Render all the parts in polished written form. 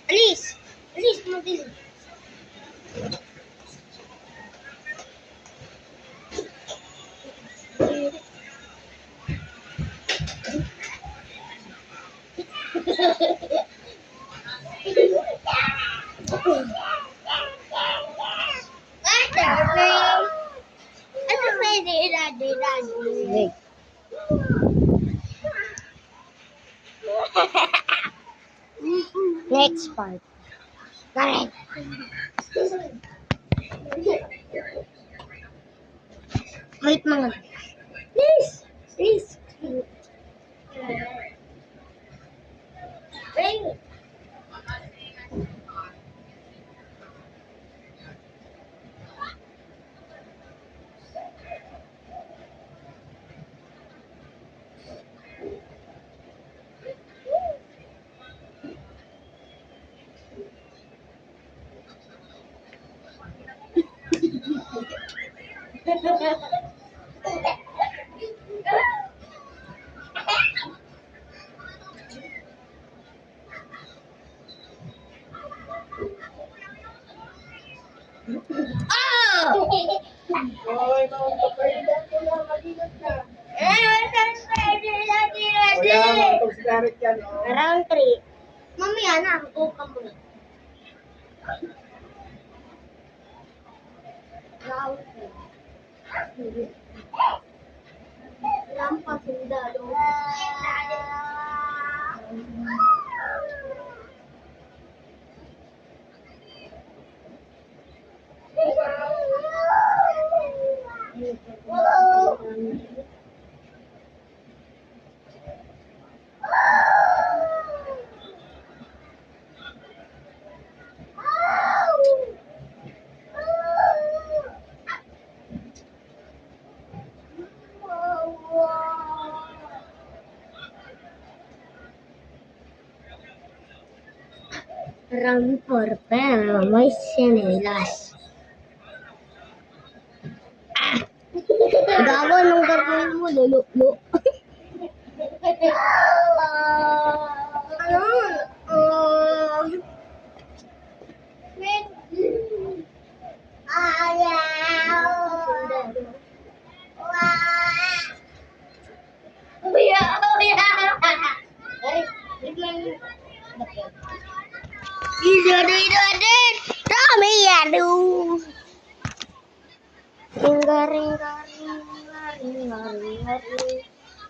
Alis! Alis, mag-alis. Ano pwede? Daddy. Next part. Correct. Wait mga. Please. Please. Wait. Oh! Hoy, magpapalitan ko lang, magingat na. Ready. Kuya, matog si Derek yan, oh. Round 3. Mamaya na, go ka muna. Round 3. Lampas sundalo. Round 4 pero may sinelas. Gawa nung gagawin mo, lulu. Ano?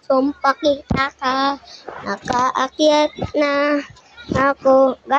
Sumpa kita ka, nakaakyat na ako.